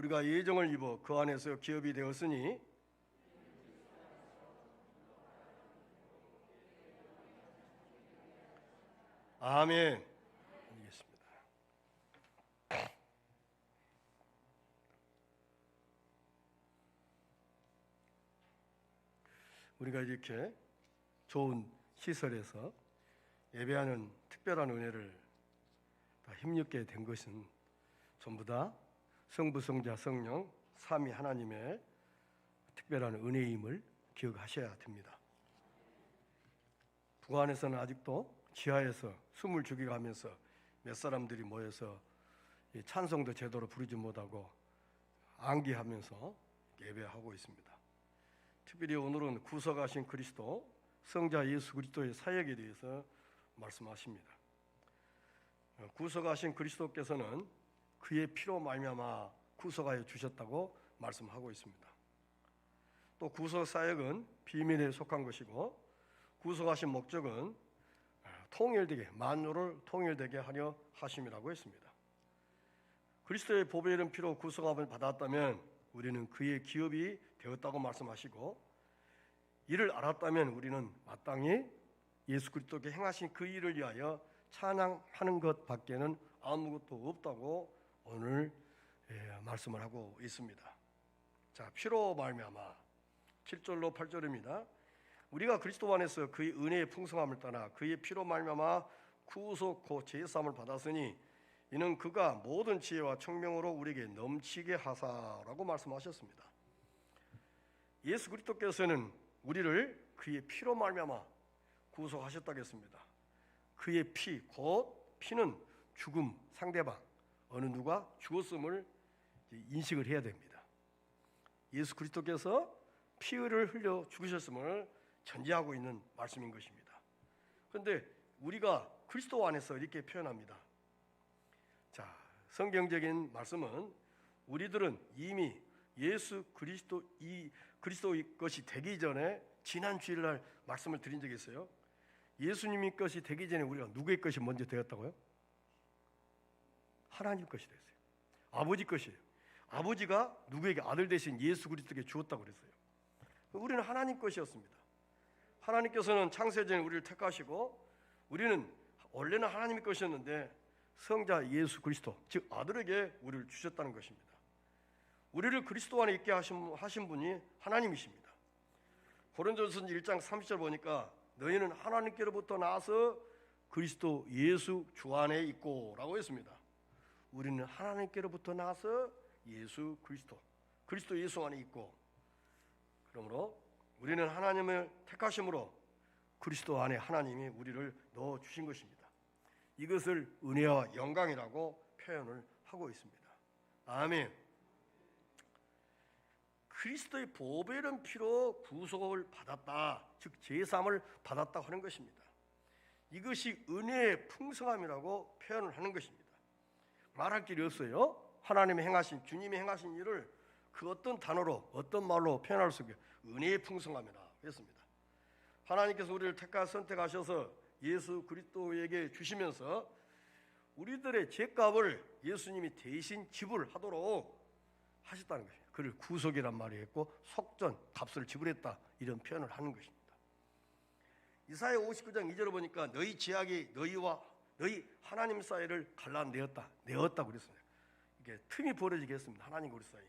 우리가 예정을 입어 그 안에서 기업이 되었으니 아멘. 알겠습니다. 우리가 이렇게 좋은 시설에서 예배하는 특별한 은혜를 다 힘입게 된 것은 전부 다 성부, 성자, 성령 삼위 하나님의 특별한 은혜임을 기억하셔야 됩니다. 부안에서는 아직도 지하에서 숨을 죽여가면서 몇 사람들이 모여서 찬송도 제대로 부르지 못하고 암기하면서 예배하고 있습니다. 특별히 오늘은 구속하신 그리스도 성자 예수 그리스도의 사역에 대해서 말씀하십니다. 구속하신 그리스도께서는 그의 피로 말미암아 구속하여 주셨다고 말씀하고 있습니다. 또 구속 사역은 비밀에 속한 것이고 구속하신 목적은 통일되게 만유를 통일되게 하려 하심이라고 했습니다. 그리스도의 보배 이른 피로 구속함을 받았다면 우리는 그의 기업이 되었다고 말씀하시고 이를 알았다면 우리는 마땅히 예수 그리스도께 행하신 그 일을 위하여 찬양하는 것밖에는 아무것도 없다고 오늘 말씀을 하고 있습니다. 자, 피로 말미암아 7절로 8절입니다. 우리가 그리스도 안에서 그의 은혜의 풍성함을 따라 그의 피로 말미암아 구속 곧 제사함을 받았으니 이는 그가 모든 지혜와 청명으로 우리에게 넘치게 하사라고 말씀하셨습니다. 예수 그리스도께서는 우리를 그의 피로 말미암아 구속하셨다고 했습니다. 그의 피, 곧 피는 죽음, 상대방 어느 누가 죽었음을 인식을 해야 됩니다. 예수 그리스도께서 피를 흘려 죽으셨음을 전제하고 있는 말씀인 것입니다. 그런데 우리가 그리스도 안에서 이렇게 표현합니다. 자, 성경적인 말씀은 우리들은 이미 예수 그리스도의 것이 되기 전에 지난 주일날 말씀을 드린 적이 있어요. 예수님의 것이 되기 전에 우리가 누구의 것이 먼저 되었다고요? 하나님 것이 됐어요. 아버지 것이에요. 아버지가 누구에게 아들 대신 예수 그리스도에게 주었다고 그랬어요. 우리는 하나님 것이었습니다. 하나님께서는 창세 전에 우리를 택하시고 우리는 원래는 하나님의 것이었는데 성자 예수 그리스도 즉 아들에게 우리를 주셨다는 것입니다. 우리를 그리스도 안에 있게 하신 분이 하나님이십니다. 고린도전서 1장 30절 보니까 너희는 하나님께로부터 나서 그리스도 예수 주 안에 있고 라고 했습니다. 우리는 하나님께로부터 나서 예수 그리스도 예수 안에 있고, 그러므로 우리는 하나님을 택하심으로 그리스도 안에 하나님이 우리를 넣어주신 것입니다. 이것을 은혜와 영광이라고 표현을 하고 있습니다. 아멘. 그리스도의 보배 이른 피로 구속을 받았다, 즉 제사함을 받았다고 하는 것입니다. 이것이 은혜의 풍성함이라고 표현을 하는 것입니다. 말할 길이 없어요. 하나님이 행하신, 주님이 행하신 일을 그 어떤 단어로 어떤 말로 표현할 수 없게 은혜의 풍성함이라 했습니다. 하나님께서 우리를 선택하셔서 예수 그리스도에게 주시면서 우리들의 죄값을 예수님이 대신 지불하도록 하셨다는 것입니다. 그를 구속이란 말이 했고 속전, 값을 지불했다, 이런 표현을 하는 것입니다. 이사야 59장 2절을 보니까 너희 죄악이 너희와 너희 하나님 사이를 내었다 그랬습니다. 이게 틈이 벌어지게 했습니다. 하나님과 우리 사이에.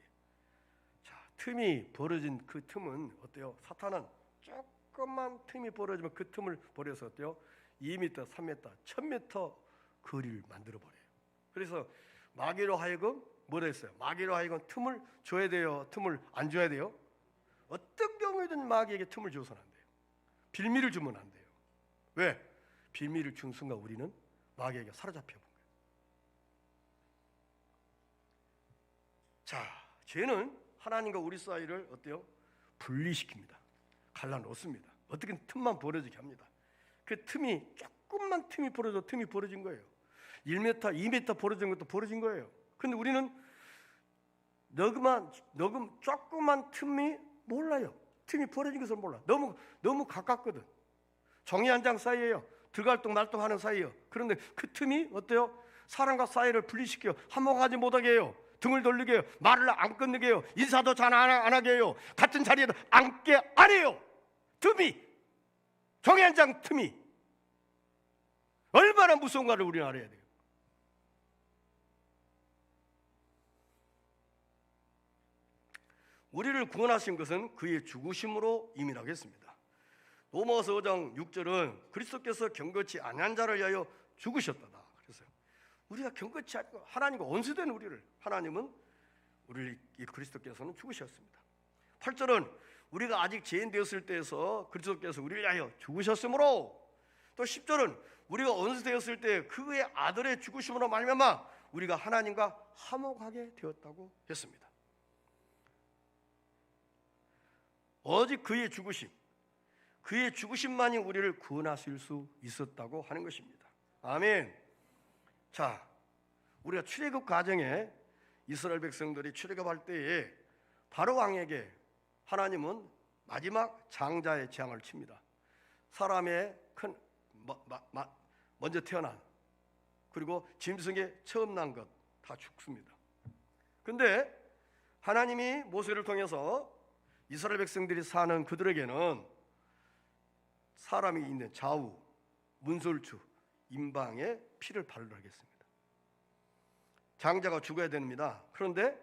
자, 틈이 벌어진 그 틈은 어때요? 사탄은 조금만 틈이 벌어지면 그 틈을 벌여서 어때요? 2m, 3m, 1000m 거리를 만들어 버려요. 그래서 마귀로 하여금 뭐라 했어요? 마귀로 하여금 틈을 줘야 돼요? 틈을 안 줘야 돼요? 어떤 경우에든 마귀에게 틈을 줘서는 안 돼요. 빌미를 주면 안 돼요. 왜? 빌미를 준 순간 우리는 마귀에게 사로잡혀 본 거예요. 자, 죄는 하나님과 우리 사이를 어때요? 분리시킵니다. 갈라놓습니다. 어떻게 틈만 벌어지게 합니다. 그 틈이 조금만 틈이 벌어진 거예요. 1m, 2m 벌어진 것도 벌어진 거예요. 근데 우리는 조그만 틈이 몰라요. 틈이 벌어진 것을 몰라. 너무 가깝거든. 종이 한 장 사이에요. 들갈등말등하는 사이에요. 그런데 그 틈이 어때요? 사람과 사이를 분리시켜 한몫하지 못하게 해요. 등을 돌리게 해요. 말을 안 끊게 해요. 인사도 잘 안 하게 해요. 같은 자리에도 앉게 안 해요. 틈이, 종이 한 장 틈이 얼마나 무서운가를 우리는 알아야 돼요. 우리를 구원하신 것은 그의 죽으심으로 임이라고 했습니다. 로마서 5장 6절은 그리스도께서 경건치 아니한 자를 위하여 죽으셨다. 그래서 우리가 경건치 않고 하나님과 원수된 우리를, 하나님은 우리를, 이 그리스도께서는 죽으셨습니다. 8절은 우리가 아직 죄인 되었을 때에서 그리스도께서 우리를 위하여 죽으셨으므로, 또 10절은 우리가 원수 되었을 때 그의 아들의 죽으심으로 말미암아 우리가 하나님과 화목하게 되었다고 했습니다. 오직 그의 죽으심, 그의 죽으심만이 우리를 구원하실 수 있었다고 하는 것입니다. 아멘. 자, 우리가 출애굽 과정에 이스라엘 백성들이 출애굽할 때에 바로 왕에게 하나님은 마지막 장자의 재앙을 칩니다. 사람의 큰 먼저 태어난, 그리고 짐승에 처음 난 것 다 죽습니다. 근데 하나님이 모세를 통해서 이스라엘 백성들이 사는 그들에게는 사람이 있는 좌우, 문설주, 임방에 피를 발로 하겠습니다. 장자가 죽어야 됩니다. 그런데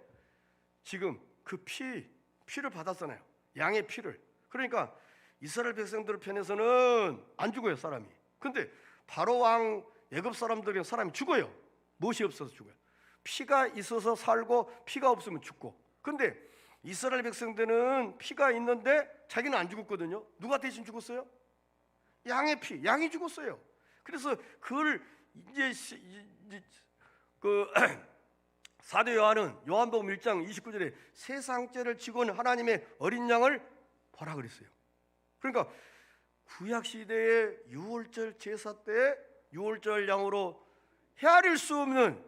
지금 그 피를 받았잖아요. 양의 피를. 그러니까 이스라엘 백성들 편에서는 안 죽어요, 사람이. 근데 바로 왕 애굽 사람들은 사람이 죽어요. 무엇이 없어서 죽어요. 피가 있어서 살고 피가 없으면 죽고. 근데 이스라엘 백성들은 피가 있는데 자기는 안 죽었거든요. 누가 대신 죽었어요? 양의 피, 양이 죽었어요. 그래서 그걸 이제 그 사도 요한복음 1장 29절에 세상죄를 지고는 하나님의 어린 양을 보라 그랬어요. 그러니까 구약 시대의 유월절 제사 때 유월절 양으로 헤아릴 수 없는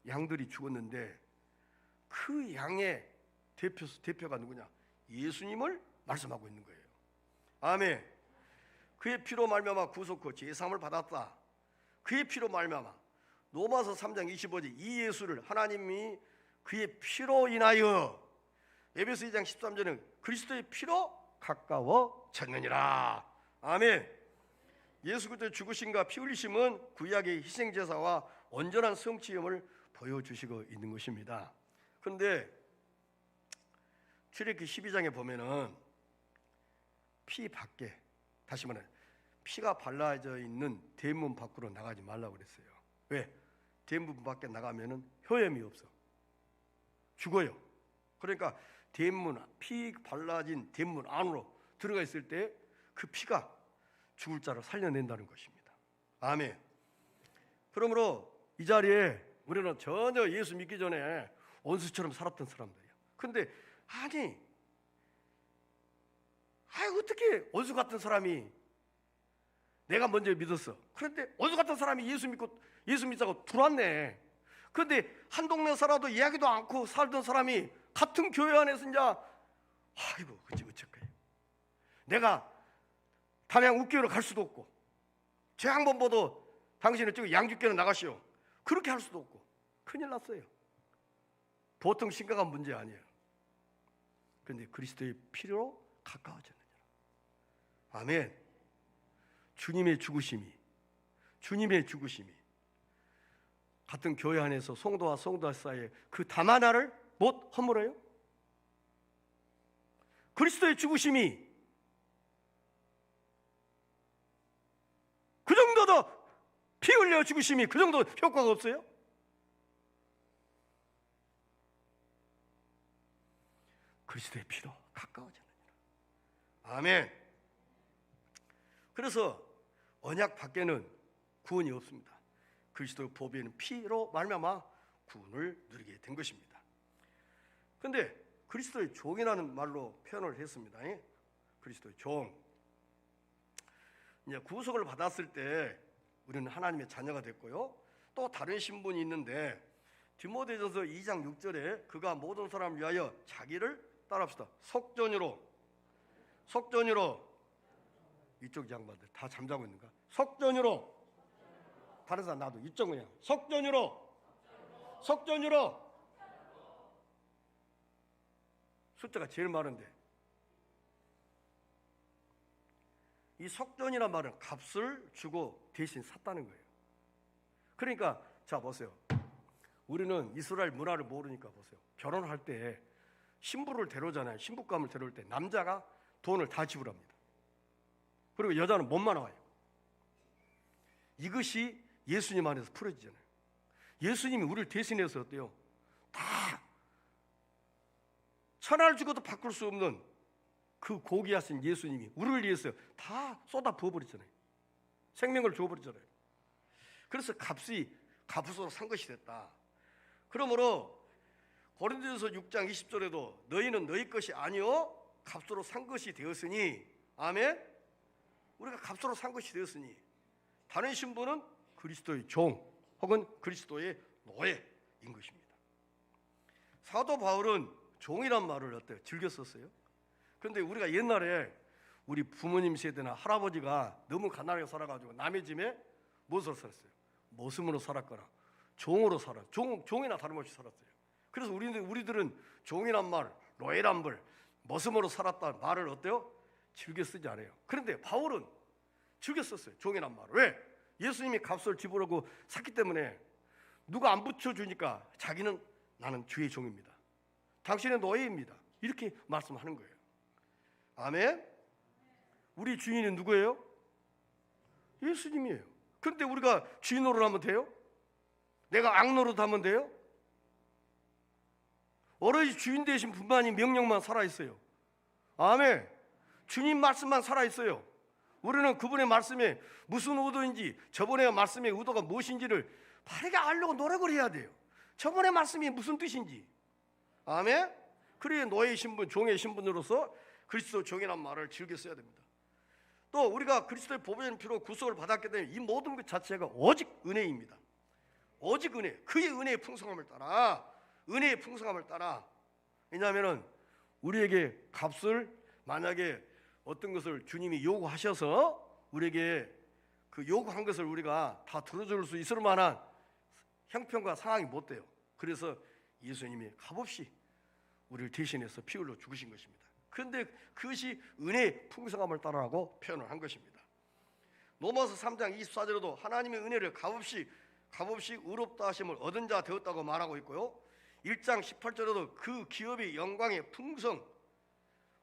양들이 죽었는데 그 양의 대표가 누구냐? 예수님을 말씀하고 있는 거예요. 아멘. 그의 피로 말미암아 구속하고 제사함을 받았다. 그의 피로 말미암아. 로마서 3장 25절 이 예수를 하나님이 그의 피로 인하여, 에베소 2장 13절은 그리스도의 피로 가까워졌느니라. 아멘. 예수 그리스도의 죽으심과 피 흘리심은 구약의 희생제사와 온전한 성취임을 보여주시고 있는 것입니다. 그런데 출애굽기 12장에 보면은 피 밖에, 다시 말해 피가 발라져 있는 대문 밖으로 나가지 말라고 그랬어요. 왜? 대문 밖에 나가면은 효염이 없어. 죽어요. 그러니까 대문, 피 발라진 대문 안으로 들어가 있을 때 그 피가 죽을 자를 살려낸다는 것입니다. 아멘. 그러므로 이 자리에 우리는 전혀 예수 믿기 전에 원수처럼 살았던 사람들이에요. 근데 아니 어떻게 원수 같은 사람이, 내가 먼저 믿었어. 그런데 원수 같은 사람이 예수 믿자고 들어왔네. 그런데 한 동네 살아도 이야기도 않고 살던 사람이 같은 교회 안에서 이제 아이고 그치 어쩔까요? 내가 담양 옥교로 갈 수도 없고, 죄 한 번 보도 당신은 지금 양주교로 나가시오. 그렇게 할 수도 없고 큰일 났어요. 보통 심각한 문제 아니에요. 그런데 그리스도의 피로 가까워졌느니라. 아멘. 주님의 죽으심이 같은 교회 안에서 성도와 성도 사이에 그 담 하나를 못 허물어요? 그리스도의 죽으심이 그 정도도, 피 흘려 죽으심이 그 정도 효과가 없어요? 그리스도의 피로 가까워졌느니라. 아멘. 그래서 언약 밖에는 구원이 없습니다. 그리스도의 보배는 피로 말미암아 구원을 누리게 된 것입니다. 그런데 그리스도의 종이라는 말로 표현을 했습니다. 그리스도의 종. 이제 구속을 받았을 때 우리는 하나님의 자녀가 됐고요. 또 다른 신분이 있는데 디모데전서 2장 6절에 그가 모든 사람을 위하여 자기를 따라합시다. 속전으로 이쪽 양반들 다 잠자고 있는가? 속전으로, 다른 사람 나도 이쪽 그냥 속전으로 숫자가 제일 많은데. 이 속전이란 말은 값을 주고 대신 샀다는 거예요. 그러니까 자 보세요. 우리는 이스라엘 문화를 모르니까 보세요. 결혼할 때 신부를 데려오잖아요. 신부감을 데려올 때 남자가 돈을 다 지불합니다. 그리고 여자는 몸만 나와요. 이것이 예수님 안에서 풀어지잖아요. 예수님이 우리를 대신해서 어때요? 다 천하를 주고도 바꿀 수 없는 그 고귀하신 예수님이 우리를 위해서 다 쏟아 부어버렸잖아요. 생명을 주어버렸잖아요. 그래서 값으로 산 것이 됐다. 그러므로 고린도전서 6장 20절에도 너희는 너희 것이 아니요 값으로 산 것이 되었으니, 아멘. 우리가 값으로 산 것이 되었으니, 다른 신분은 그리스도의 종 혹은 그리스도의 노예인 것입니다. 사도 바울은 종이란 말을 어때요? 즐겨 썼어요. 그런데 우리가 옛날에 우리 부모님 세대나 할아버지가 너무 가난하게 살아가지고 남의 집에 무엇으로 살았어요? 머슴으로 살았거나 종으로 종이나 다름없이 살았어요. 그래서 우리들은 종이란 말, 노예란 말, 머슴으로 살았다는 말을 어때요? 즐겨 쓰지 않아요. 그런데 바울은 즐겨 썼어요. 종이란 말을. 왜? 예수님이 값을 지불하고 샀기 때문에 누가 안 붙여주니까 자기는 나는 주의 종입니다. 당신의 노예입니다. 이렇게 말씀하는 거예요. 아멘. 우리 주인은 누구예요? 예수님이에요. 그런데 우리가 주인 노릇하면 돼요? 내가 악 노릇하면 돼요? 오로지 주인 되신 분만이 명령만 살아있어요. 아멘. 주님 말씀만 살아있어요. 우리는 그분의 말씀에 무슨 의도인지, 저번에 말씀의 의도가 무엇인지를 바르게 알려고 노력을 해야 돼요. 저번에 말씀이 무슨 뜻인지. 아멘. 그래야 노예의 신분, 종의 신분으로서 그리스도 종이란 말을 즐겨 써야 됩니다. 또 우리가 그리스도의 보배인 피로 구속을 받았기 때문에 이 모든 것 자체가 오직 은혜입니다. 오직 은혜, 그의 은혜의 풍성함을 따라, 은혜의 풍성함을 따라. 왜냐하면 우리에게 값을, 만약에 어떤 것을 주님이 요구하셔서 우리에게 그 요구한 것을 우리가 다 들어줄 수 있을 만한 형편과 상황이 못 돼요. 그래서 예수님이 값없이 우리를 대신해서 피 흘려 죽으신 것입니다. 그런데 그것이 은혜의 풍성함을 따라라고 표현을 한 것입니다. 로마서 3장 24절에도 하나님의 은혜를 값없이 의롭다 하심을 얻은 자 되었다고 말하고 있고요. 1장 18절에도 그 기업의 영광의 풍성,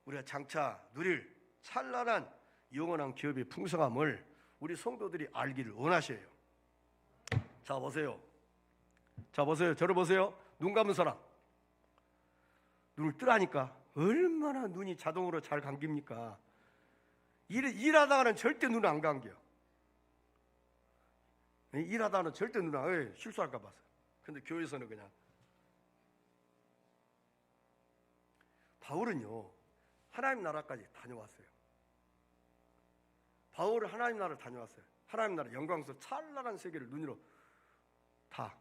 우리가 장차 누릴 찬란한 영원한 기업의 풍성함을 우리 성도들이 알기를 원하셔요. 자 보세요. 저를 보세요. 눈 감은 사람, 눈을 뜨라니까 얼마나 눈이 자동으로 잘 감깁니까? 일하다가는 절대 눈을 안 감겨요. 일하다가는 절대 눈을 안, 실수할까 봐서. 근데 교회에서는 그냥. 바울은요 하나님 나라까지 다녀왔어요. 바울은 하나님 나라를 다녀왔어요. 하나님 나라 영광스러운 찬란한 세계를 눈으로 다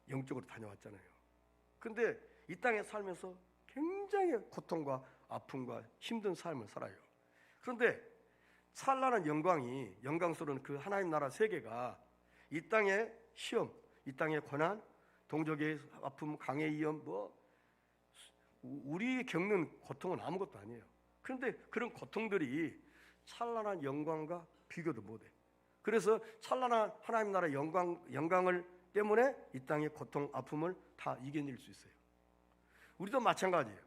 영적으로 다녀왔잖아요. 근데 이 땅에 살면서 굉장히 고통과 아픔과 힘든 삶을 살아요. 그런데 찬란한 영광스러운 그 하나님 나라 세계가 이 땅의 시험, 이 땅의 고난, 동족의 아픔, 강의 위험, 우리 겪는 고통은 아무것도 아니에요. 그런데 그런 고통들이 찬란한 영광과 비교도 못해. 그래서 찬란한 하나님 나라 영광을 때문에 이 땅의 고통, 아픔을 다 이겨낼 수 있어요. 우리도 마찬가지예요.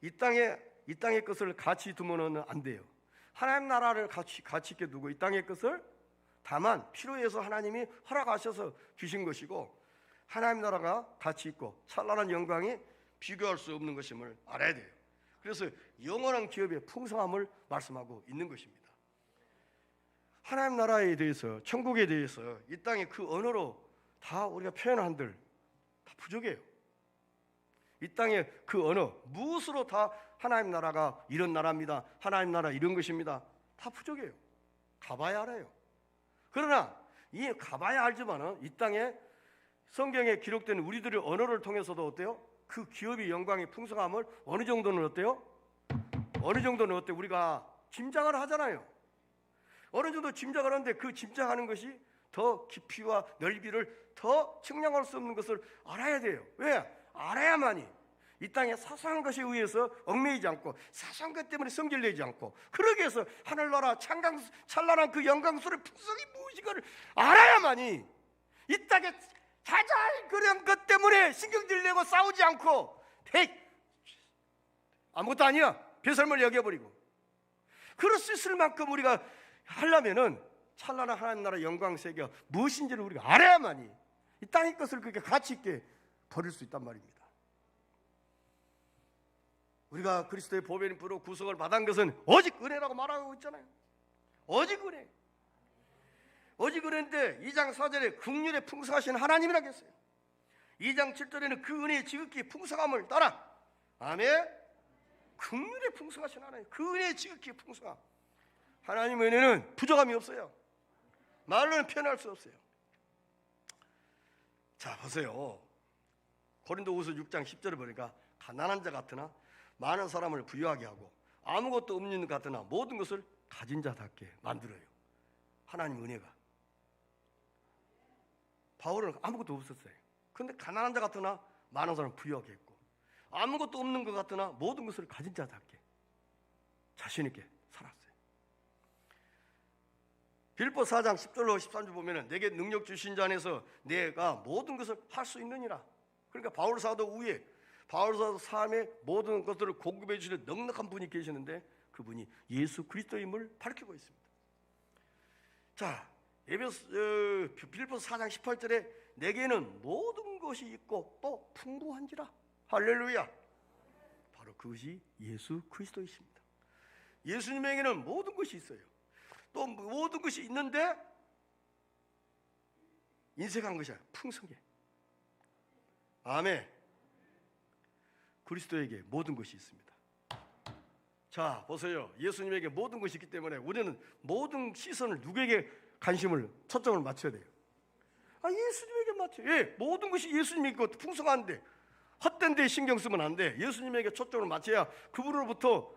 이 땅의 것을 가치 두면은 안 돼요. 하나님 나라를 가치 있게 두고 이 땅의 것을 다만 필요해서 하나님이 허락하셔서 주신 것이고, 하나님 나라가 가치 있고 찬란한 영광이 비교할 수 없는 것임을 알아야 돼요. 그래서 영원한 기업의 풍성함을 말씀하고 있는 것입니다. 하나님 나라에 대해서, 천국에 대해서 이 땅의 그 언어로 다 우리가 표현한들 다 부족해요. 이 땅의 그 언어, 무엇으로 다 하나님 나라가 이런 나라입니다, 하나님 나라 이런 것입니다, 다 부족해요. 가봐야 알아요. 그러나 이 가봐야 알지만은 이 땅에 성경에 기록된 우리들의 언어를 통해서도 어때요? 그 기업의 영광의 풍성함을 어느 정도는 어때요? 우리가 짐작을 하잖아요. 어느 정도 짐작을 하는데 그 짐작하는 것이 더 깊이와 넓이를 더 측량할 수 없는 것을 알아야 돼요. 왜? 알아야만이 이 땅에 사소한 것에 의해서 얽매이지 않고 사소한 것 때문에 성질내지 않고 그러기 위해서 하늘나라 찬란한 그 영광스러운 풍성이 무엇인가를 알아야만이 이 땅에 자잘한 그런 것 때문에 신경질 내고 싸우지 않고 아무것도 아니야 배설물 여겨버리고 그럴 수 있을 만큼 우리가 하려면은 찬란한 하나님 나라 영광 세계가 무엇인지를 우리가 알아야만이 이 땅의 것을 그렇게 가치 있게 버릴 수 있단 말입니다. 우리가 그리스도의 보배인 부로 구속을 받은 것은 오직 은혜라고 말하고 있잖아요. 오직 은혜. 오직 은혜인데 2장 4절에 긍휼에 풍성하신 하나님이라고 했어요. 2장 7절에는 그 은혜의 지극히 풍성함을 따라 아멘. 긍휼에 풍성하신 하나님, 그 은혜의 지극히 풍성함. 하나님의 은혜는 부족함이 없어요. 말로는 표현할 수 없어요. 자 보세요. 고린도후서 6장 10절을 보니까 가난한 자 같으나 많은 사람을 부유하게 하고 아무것도 없는 것 같으나 모든 것을 가진 자답게 만들어요. 하나님 은혜가. 바울은 아무것도 없었어요. 그런데 가난한 자 같으나 많은 사람을 부유하게 했고 아무것도 없는 것 같으나 모든 것을 가진 자답게 자신 있게 살았어요. 빌립보 4장 10절로 13절 보면은 내게 능력 주신 자 안에서 내가 모든 것을 할 수 있느니라. 그러니까 바울 사도 위에 바울 사도 삶의 모든 것들을 공급해 주시는 넉넉한 분이 계시는데 그분이 예수 그리스도임을 밝히고 있습니다. 자, 빌립보 4장 18절에 내게는 모든 것이 있고 또 풍부한지라. 할렐루야. 바로 그것이 예수 그리스도이십니다. 예수님에게는 모든 것이 있어요. 또 모든 것이 있는데 인색한 것이 아니라 풍성해. 아멘. 그리스도에게 모든 것이 있습니다. 자 보세요. 예수님에게 모든 것이 있기 때문에 우리는 모든 시선을 누구에게 관심을 초점을 맞춰야 돼요. 예수님에게 맞춰. 모든 것이 예수님에게 풍성한데 헛된 데에 신경 쓰면 안 돼. 예수님에게 초점을 맞춰야 그분으로부터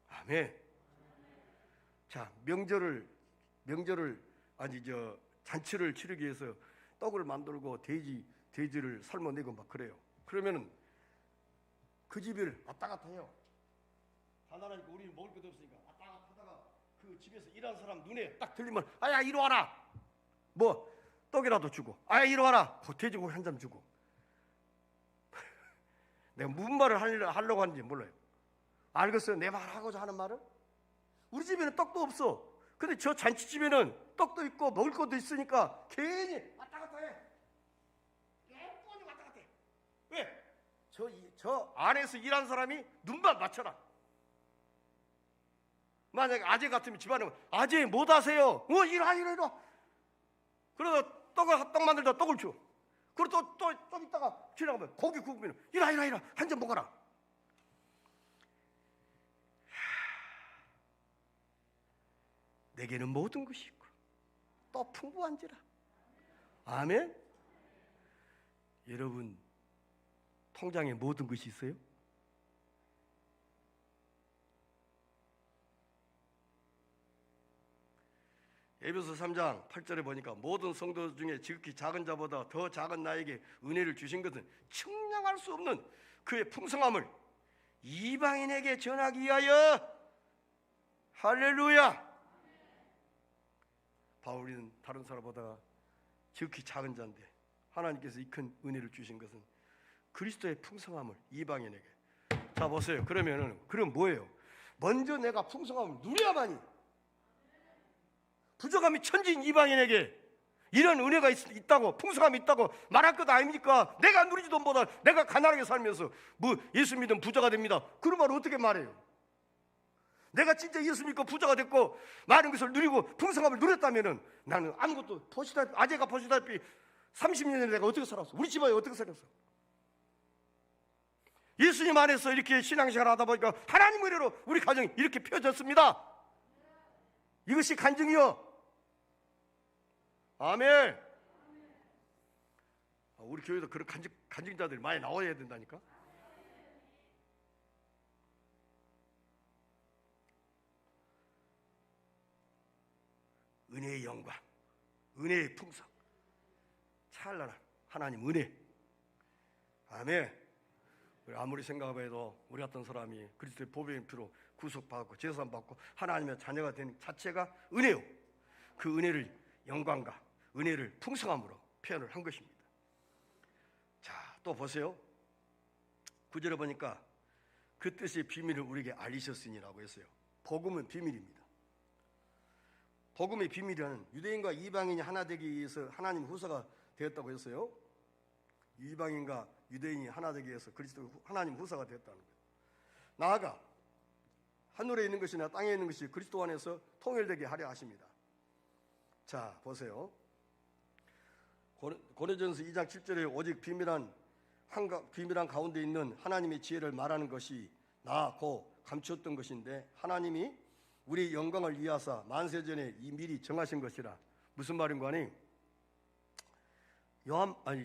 아멘. 자 명절을 잔치를 치르기 위해서 떡을 만들고 돼지를 삶아내고 막 그래요. 그러면은 그 집을 왔다 갔다 해요. 가난하니까 우리는 먹을 것도 없으니까 왔다 갔다 하다가 그 집에서 일하는 사람 눈에 딱 들리면 아야 이리 와라. 뭐 떡이라도 주고 아야 이리 와라. 돼지고기 한 점 주고. 내가 무슨 말을 하려고 하는지 몰라요. 알겠어요? 내 말하고자 하는 말은? 우리 집에는 떡도 없어. 근데 저 잔치집에는 떡도 있고 먹을 것도 있으니까 괜히 왔다 갔다 해. 예쁘니 왔다 갔다 해. 왜? 저 안에서 일하는 사람이 눈만 맞춰라. 만약에 아재 같으면 집안에 아재 못 하세요? 이리 와. 그러다 떡 만들다 떡을 줘. 그리고 또 있다가 지나가면 고기 구우면 이리 와. 한 점 먹어라. 내게는 모든 것이 있고 또 풍부한지라. 아멘. 여러분 통장에 모든 것이 있어요? 에베소 3장 8절에 보니까 모든 성도 중에 지극히 작은 자보다 더 작은 나에게 은혜를 주신 것은 측량할 수 없는 그의 풍성함을 이방인에게 전하기 위하여. 할렐루야. 바울은 다른 사람보다 지극히 작은 자인데 하나님께서 이 큰 은혜를 주신 것은 그리스도의 풍성함을 이방인에게. 자 보세요. 그럼 뭐예요? 먼저 내가 풍성함을 누려야만이. 부족함이 천지인 이방인에게 이런 은혜가 있다고 풍성함이 있다고 말할 것 아닙니까? 내가 누리지도 못한 내가 가난하게 살면서 뭐 예수 믿으면 부자가 됩니다. 그런 말을 어떻게 말해요? 내가 진짜 예수 믿고 부자가 됐고 많은 것을 누리고 풍성함을 누렸다면은 나는 아무것도 아재가 보시다시피 30년에 내가 어떻게 살았어? 우리 집안에 어떻게 살았어? 예수님 안에서 이렇게 신앙생활을 하다 보니까 하나님 은혜로 우리 가정이 이렇게 펴졌습니다. 이것이 간증이요. 아멘. 우리 교회도 그런 간증자들이 많이 나와야 된다니까. 은혜의 영광, 은혜의 풍성, 찬란한 하나님 은혜. 아멘. 아무리 생각해도 우리 같은 사람이 그리스도의 보배의 피로 구속받고 제사받고 하나님의 자녀가 된 자체가 은혜요. 그 은혜를 영광과 은혜를 풍성함으로 표현을 한 것입니다. 자, 또 보세요. 9절에 보니까 그 뜻의 비밀을 우리에게 알리셨으니라고 했어요. 복음은 비밀입니다. 복음의 비밀은 유대인과 이방인이 하나 되기 위해서 하나님 후사가 되었다고 했어요. 이방인과 유대인이 하나 되기 위해서 그리스도 하나님 후사가 되었다는 거예요. 나아가 하늘에 있는 것이나 땅에 있는 것이 그리스도 안에서 통일되게 하려 하십니다. 자, 보세요. 고린도전서 2장 7절에 오직 비밀한 가운데 있는 하나님의 지혜를 말하는 것이 나고 감추었던 것인데 하나님이 우리 영광을 위하사 만세전에 이 미리 정하신 것이라. 무슨 말인가 하니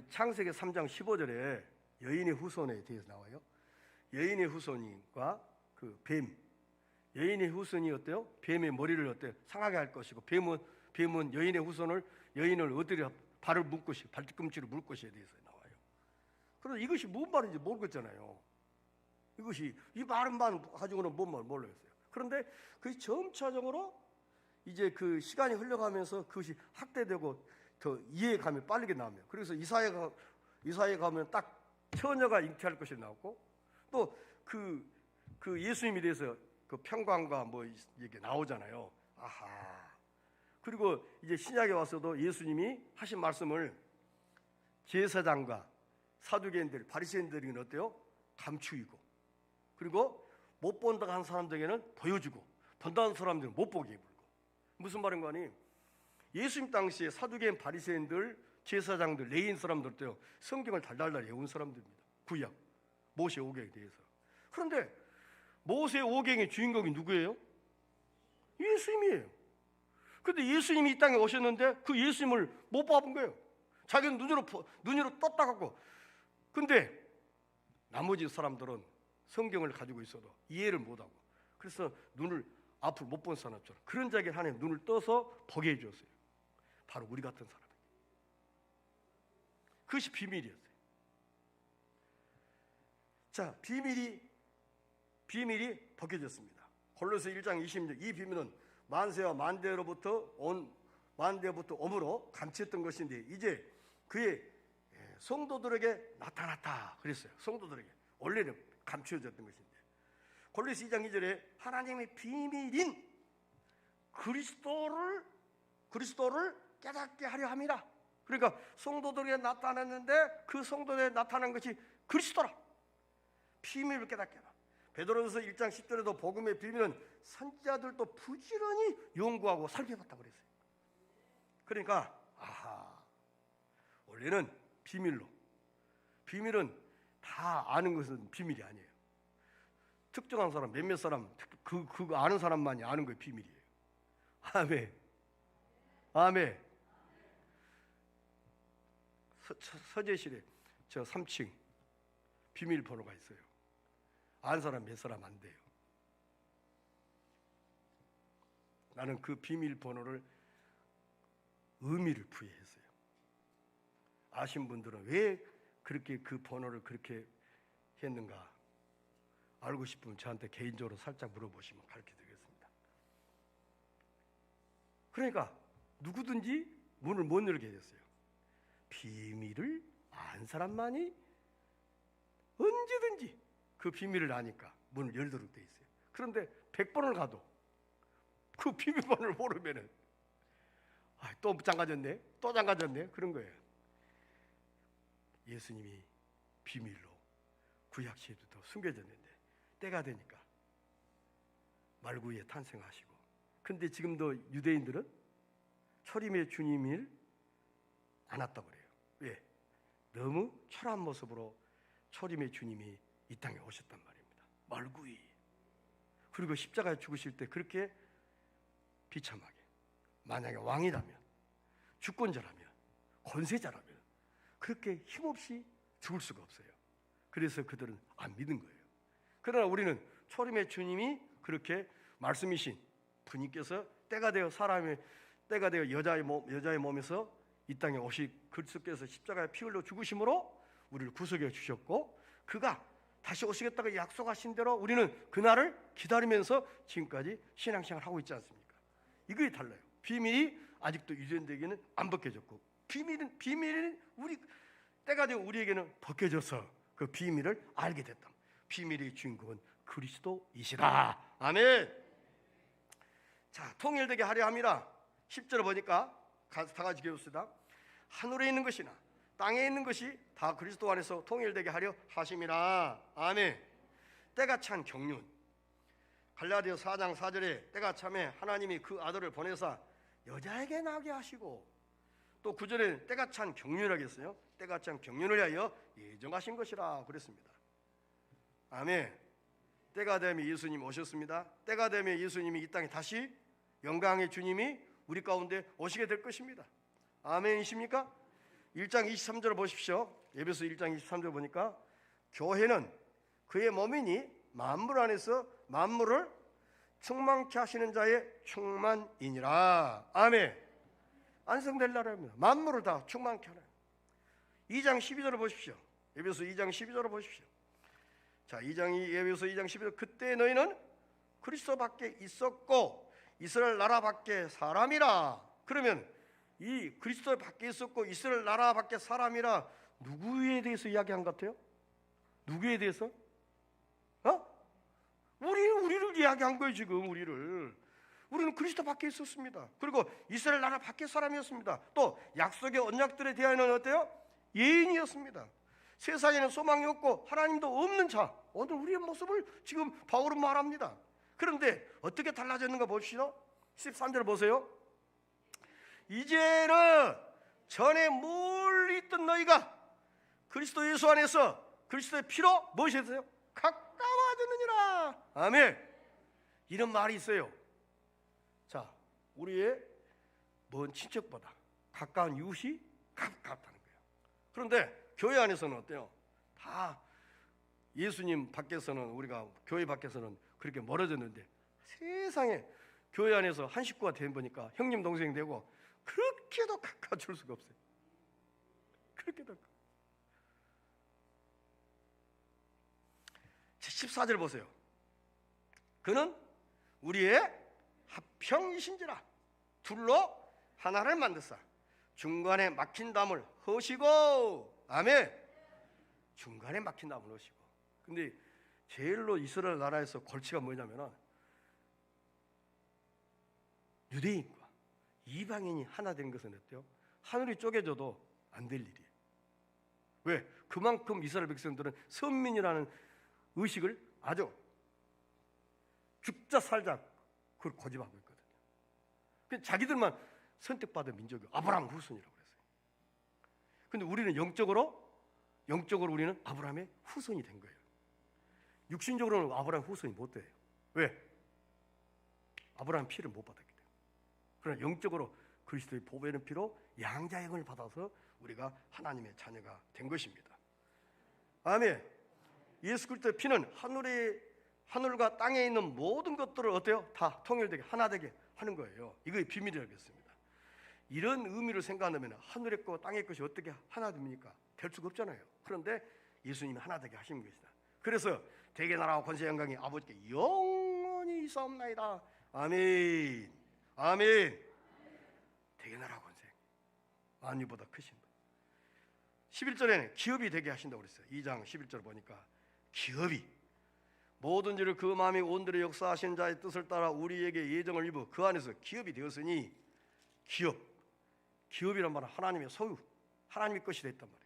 창세기 3장 15절에 여인의 후손에 대해서 나와요. 여인의 후손과 그 뱀, 여인의 후손이 어때요? 뱀의 머리를 어때요? 상하게 할 것이고 뱀은 여인의 후손을 여인을 어떻게 발을 묶 것이 발뒤꿈치를 물 것에 대해서 나와요. 그래서 이것이 뭔 말인지 모르겠잖아요. 이것이 이 말만 가지고는 뭔 말 모르겠어요. 그런데 그 점차적으로 이제 그 시간이 흘러가면서 그것이 확대되고 더 이해감이 빠르게 나오면 그래서 이사야 가면 딱 처녀가 잉태할 것이 나오고 또 그 예수님에 대해서 그 평강과 뭐 이게 나오잖아요. 아하. 그리고 이제 신약에 와서도 예수님이 하신 말씀을 제사장과 사두개인들, 바리새인들은 어때요? 감추이고 그리고 못 본다고 하는 사람들에게는 보여주고 본다는 사람들은 못 보게 해버리고. 무슨 말인가 하니 예수님 당시에 사두개인, 바리새인들, 제사장들, 레위인 사람들도요 성경을 달달달 외운 사람들입니다. 구약 모세 오경에 대해서. 그런데 모세 오경의 주인공이 누구예요? 예수님이에요. 그런데 예수님이 이 땅에 오셨는데 그 예수님을 못 봐본 거예요. 자기는 눈으로 떴다 갖고. 근데 나머지 사람들은 성경을 가지고 있어도 이해를 못하고 그래서 눈을 앞을 못 본 사람처럼 그런 자에게 하나님 눈을 떠서 보게 해주었어요. 바로 우리 같은 사람에게. 그것이 비밀이었어요. 자, 비밀이 벗겨졌습니다. 골로새 1장 20절 이 비밀은 만세와 만대로부터 옴으로 감추었던 것인데 이제 그의 성도들에게 나타났다 그랬어요. 성도들에게 원래는 감추어졌던 것인데 골로새 2장 2절에 하나님의 비밀인 그리스도를 깨닫게 하려 함이라. 그러니까 성도들에게 나타났는데 그 성도들에게 나타난 것이 그리스도라. 비밀을 깨닫게 하라. 베드로전서 1장 10절에도 복음의 비밀은 선지자들도 부지런히 연구하고 살펴봤다고 그랬어요. 그러니까 원래는 비밀은 다 아는 것은 비밀이 아니에요. 특정한 사람, 몇몇 사람, 그거 아는 사람만이 아는 거예요. 비밀이에요. 아멘. 서재실에 저 3층 비밀번호가 있어요. 아는 사람 몇 사람 안 돼요. 나는 그 비밀번호를 의미를 부여했어요. 아신 분들은 왜 그렇게 그 번호를 그렇게 했는가 알고 싶으면 저한테 개인적으로 살짝 물어보시면 가르쳐드리겠습니다. 그러니까 누구든지 문을 못 열게 됐어요. 비밀을 안 사람만이 언제든지 그 비밀을 아니까 문을 열도록 돼 있어요. 그런데 100번을 가도 그 비밀번호를 모르면은 또 잠가졌네 그런 거예요. 예수님이 비밀로 구약 시대부터 숨겨졌는데 때가 되니까 말구에 탄생하시고 근데 지금도 유대인들은 초림의 주님을 안 왔다고 그래요. 왜? 너무 초라한 모습으로 초림의 주님이 이 땅에 오셨단 말입니다. 말구이. 그리고 십자가에 죽으실 때 그렇게 비참하게 만약에 왕이라면 주권자라면 권세자라면 그렇게 힘없이 죽을 수가 없어요. 그래서 그들은 안 믿은 거예요. 그러나 우리는 초림의 주님이 그렇게 말씀이신 분님께서 때가 되어 여자의 몸에서 이 땅에 오시 그리스도께서 십자가에 피 흘려 죽으심으로 우리를 구속해 주셨고 그가 다시 오시겠다고 약속하신 대로 우리는 그날을 기다리면서 지금까지 신앙생활을 하고 있지 않습니까? 이게 달라요. 비밀이 아직도 유전되기는 안 벗겨졌고, 비밀은 우리 때가 되고 우리에게는 벗겨져서 그 비밀을 알게 됐다. 비밀의 주인공은 그리스도이시다. 아멘. 자, 통일되게 하려 함이라. 10절을 보니까 다 같이 읽읍시다. 하늘에 있는 것이나 땅에 있는 것이 다 그리스도 안에서 통일되게 하려 하심이라. 아멘. 때가 찬 경륜. 갈라디아 4장 4절에 때가 참에 하나님이 그 아들을 보내사 여자에게 나게 하시고, 또 9절에 때가 찬 경륜이라고 했어요. 때가 찬 경륜을 위하여 예정하신 것이라 그랬습니다. 아멘. 때가 되면 예수님 오셨습니다. 때가 되면 예수님이 이 땅에 다시 영광의 주님이 우리 가운데 오시게 될 것입니다. 아멘이십니까? 1장 23절을 보십시오. 에베소 1장 23절 보니까 교회는 그의 몸이니 만물 안에서 만물을 충만케 하시는 자의 충만이니라. 아멘. 안성될 나라입니다. 만물을 다 충만케 하는. 2장 12절을 보십시오. 에베소 2장 12절을 보십시오. 자, 에베소 2장 12절. 그때 너희는 그리스도 밖에 있었고 이스라엘 나라 밖에 사람이라. 그러면 이 그리스도 밖에 있었고 이스라엘 나라 밖에 사람이라, 누구에 대해서 이야기한 것 같아요? 누구에 대해서? 우리를 이야기한 거예요. 지금 우리는 그리스도 밖에 있었습니다. 그리고 이스라엘 나라 밖에 사람이었습니다. 또 약속의 언약들에 대하여는 어때요? 예인이었습니다. 세상에는 소망이 없고 하나님도 없는 자, 오늘 우리의 모습을 지금 바울은 말합니다. 그런데 어떻게 달라졌는가 봅시다. 13절 보세요. 이제는 전에 멀리 있던 너희가 그리스도 예수 안에서 그리스도의 피로 무엇이 됐어요? 가까워졌느니라. 아멘. 이런 말이 있어요. 자, 우리의 먼 친척보다 가까운 이웃이 가깝다는 거예요. 그런데 교회 안에서는 어때요? 다 예수님 밖에서는, 우리가 교회 밖에서는 그렇게 멀어졌는데, 세상에 교회 안에서 한 식구가 된 보니까 형님 동생 되고 그렇게도 가까워질 수가 없어요. 그렇게도. 14절 보세요. 그는 우리의 합형이신지라 둘로 하나를 만드사 중간에 막힌 담을 허시고. 아멘. 중간에 막힌 담을 허시고. 근데 제일로 이스라엘 나라에서 골치가 뭐냐면은 유대인과 이방인이 하나 된 것은 어때요? 하늘이 쪼개져도 안 될 일이에요. 왜? 그만큼 이스라엘 백성들은 선민이라는 의식을 아주 죽자 살자 그걸 고집하고 있거든요. 자기들만 선택받은 민족이 아브라함 후손이라고 그랬어요. 근데 우리는 영적으로 우리는 아브라함의 후손이 된 거예요. 육신적으로는 아브라함 후손이 못 돼요. 왜? 아브라함 피를 못 받았기 때문에. 그러나 영적으로 그리스도의 보배는 피로 양자의 영을 받아서 우리가 하나님의 자녀가 된 것입니다. 아멘. 예수 그리스도의 피는 하늘과 땅에 있는 모든 것들을 어때요? 다 통일되게 하나 되게 하는 거예요. 이거의 비밀이라고 했습니다. 이런 의미를 생각하면 하늘의 것 땅의 것이 어떻게 하나 됩니까? 될 수가 없잖아요. 그런데 예수님이 하나 되게 하신 것이다. 그래서 대개 나라와 권세 영광이 아버지께 영원히 있사옵나이다. 아멘. 아멘. 대개 나라와 권세 만유보다 크신 분. 11절에는 기업이 되게 하신다고 그랬어요. 2장 11절 보니까 기업이 모든 일을 그 마음에 온대로 역사하신 자의 뜻을 따라 우리에게 예정을 입어 그 안에서 기업이 되었으니, 기업이란 말은 하나님의 소유, 하나님의 것이 됐단 말입니다.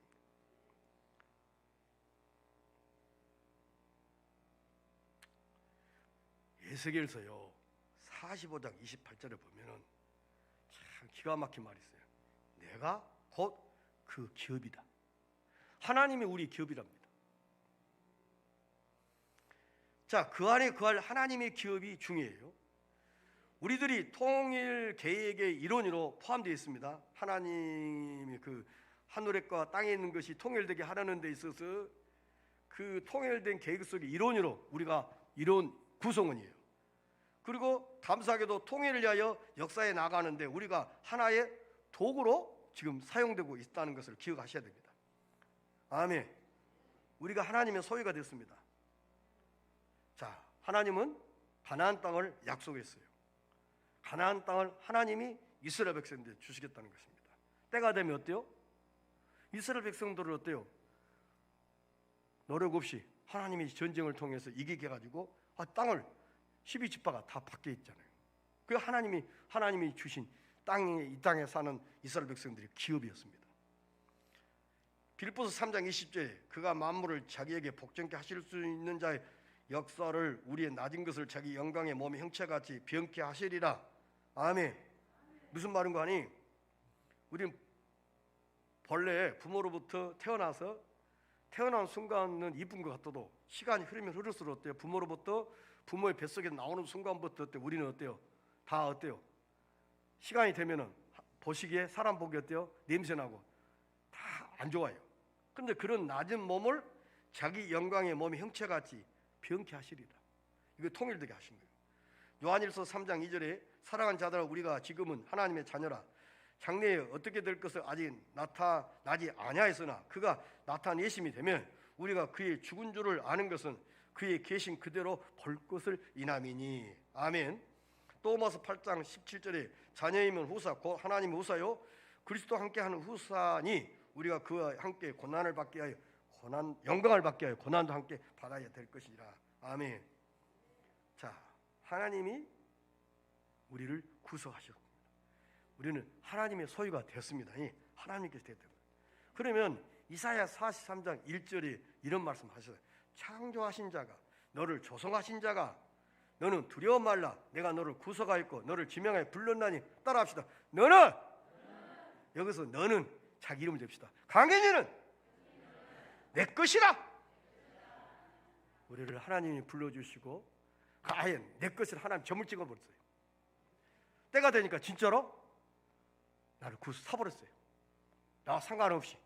에스겔서요 45장 28절에 보면은 참 기가 막힌 말이 있어요. 내가 곧 그 기업이다. 하나님이 우리 기업이랍니다. 자, 그 안에 거할 하나님의 기업이 중요해요. 우리들이 통일 계획의 일원으로 포함되어 있습니다. 하나님이 그 하늘의 것과 땅에 있는 것이 통일되게 하려는 데 있어서 그 통일된 계획 속의 일원으로 우리가 이룬 구성원이에요. 그리고 감사하게도 통일을 위하여 역사에 나가는데 우리가 하나의 도구로 지금 사용되고 있다는 것을 기억하셔야 됩니다. 아멘. 우리가 하나님의 소유가 됐습니다. 자, 하나님은 가나안 땅을 약속했어요. 가나안 땅을 하나님이 이스라엘 백성들에게 주시겠다는 것입니다. 때가 되면 어때요? 이스라엘 백성들은 어때요? 노력 없이 하나님이 전쟁을 통해서 이기게 해가지고 땅을 12지파가 다 밖에 있잖아요. 그 하나님이 주신 이 땅에 사는 이스라엘 백성들의 기업이었습니다. 빌립보서 3장 20절에 그가 만물을 자기에게 복종케 하실 수 있는 자의 역사를 우리의 낮은 것을 자기 영광의 몸의 형체같이 변케 하시리라. 아멘. 무슨 말인가 하니 우리는 본래 부모로부터 태어나서 태어난 순간은 이쁜 것 같아도 시간이 흐르면 흐를수록 어때요? 부모의 뱃속에 나오는 순간부터 어때요? 우리는 어때요? 다 어때요? 시간이 되면은 보시기에 사람 보기 어때요? 냄새나고 다 안 좋아요. 그런데 그런 낮은 몸을 자기 영광의 몸의 형체같이 변케 하시리라. 이거 통일되게 하신 거예요. 요한일서 3장 2절에 사랑하는 자들아 우리가 지금은 하나님의 자녀라. 장래에 어떻게 될 것을 아직 나타나지 아니하였으나 그가 나타내심이 되면 우리가 그의 죽은 줄을 아는 것은 그의 계신 그대로 볼 것을 인함이니. 아멘. 또마스 8장 17절에 자녀이면 후사 곧 하나님의 후사요 그리스도와 함께하는 후사니 우리가 그와 함께 고난을 받게 하여 영광을 받게 하여 고난도 함께 받아야 될 것이라. 아멘. 자, 하나님이 우리를 구속하셨습니다. 우리는 하나님의 소유가 되었습니다. 하나님께서 되었다. 그러면 이사야 43장 1절에 이런 말씀 하셨어요. 창조하신 자가 너를 조성하신 자가 너는 두려워 말라. 내가 너를 구속하였고 너를 지명하여 불렀나니 따라합시다. 너는 여기서 너는 자기 이름을 댑시다. 강인이는 내 것이라. 우리를 하나님이 불러주시고 아예 내 것을 하나님 점을 찍어버렸어요. 때가 되니까 진짜로 나를 사버렸어요. 나와 상관없이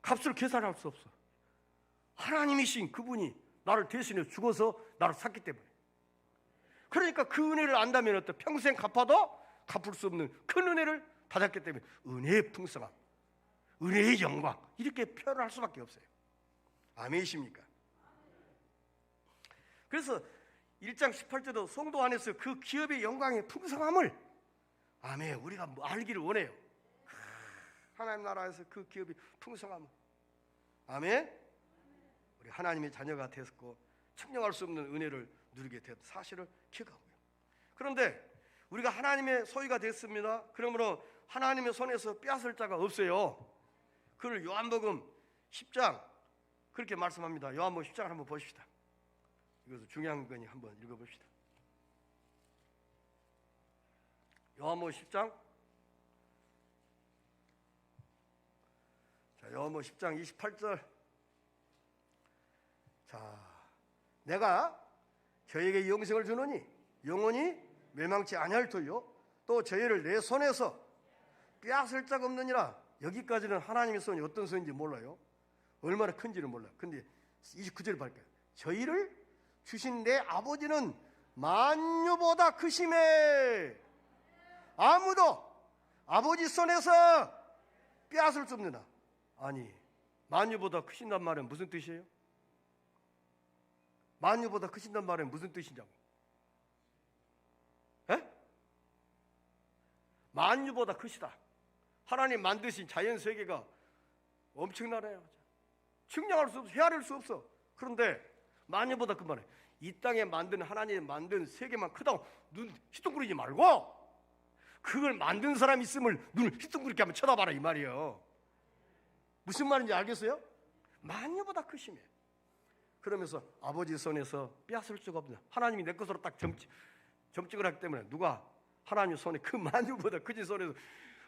값을 계산할 수 없어. 하나님이신 그분이 나를 대신해 죽어서 나를 샀기 때문에. 그러니까 그 은혜를 안다면 어때? 평생 갚아도 갚을 수 없는 큰 은혜를 받았기 때문에 은혜의 풍성함, 은혜의 영광 이렇게 표현할 수밖에 없어요. 아멘이십니까? 그래서 1장 18절도 성도 안에서 그 기업의 영광의 풍성함을 아멘 우리가 알기를 원해요. 하나님 나라에서 그 기업의 풍성함을 아멘 우리 하나님의 자녀가 되었고 측량할 수 없는 은혜를 누리게 된 사실을 기억하고요. 그런데 우리가 하나님의 소유가 됐습니다. 그러므로 하나님의 손에서 빼앗을 자가 없어요. 그걸 요한복음 10장 그렇게 말씀합니다. 요한복음 10장을 한번 보십시다. 이것은 중요한 거니 한번 읽어봅시다. 요한복음 10장 자, 요한복음 10장 28절 자, 내가 저에게 영생을 주노니 영원히 멸망치 아니할 터요 또 저희를 내 손에서 빼앗을 자가 없느니라. 여기까지는 하나님의 손이 어떤 손인지 몰라요. 얼마나 큰지는 몰라요. 근데 29절을 볼게요. 저희를 주신 내 아버지는 만유보다 크심에 아무도 아버지 손에서 빼앗을 수 없느나. 아니 만유보다 크신단 말은 무슨 뜻이에요? 만유보다 크신단 말은 무슨 뜻이냐고. 에? 만유보다 크시다. 하나님 만드신 자연 세계가 엄청나네요. 측량할 수 없어, 헤아릴 수 없어. 그런데 만유보다 큰 말이에요. 이 땅에 만든 하나님이 만든 세계만 크다고 눈 휘둥그리지 말고 그걸 만든 사람 있음을 눈을 휘둥그렇게 한번 쳐다봐라 이 말이에요. 무슨 말인지 알겠어요? 만유보다 크시며 그러면서 아버지 손에서 빼앗을 수가 없는 하나님이 내 것으로 딱 점찍을 하기 때문에 누가 하나님 손에 그 만유보다 크신 손에서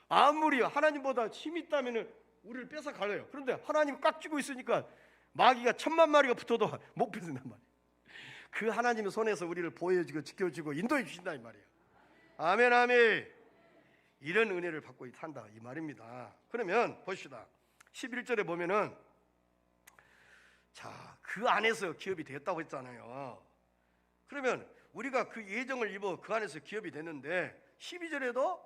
아무리 하나님보다 힘이 있다면 우리를 뺏어 갈래요. 그런데 하나님 꽉 쥐고 있으니까 마귀가 1000만 마리가 붙어도 못 뺏는단 말이에요. 그 하나님의 손에서 우리를 보여주고 지켜주고 인도해 주신다 이 말이에요. 아멘 아멘. 이런 은혜를 받고 산다 이 말입니다. 그러면 보십시다. 11절에 보면은 자, 그 안에서 기업이 됐다고 했잖아요. 그러면 우리가 그 예정을 입어 그 안에서 기업이 됐는데 12절에도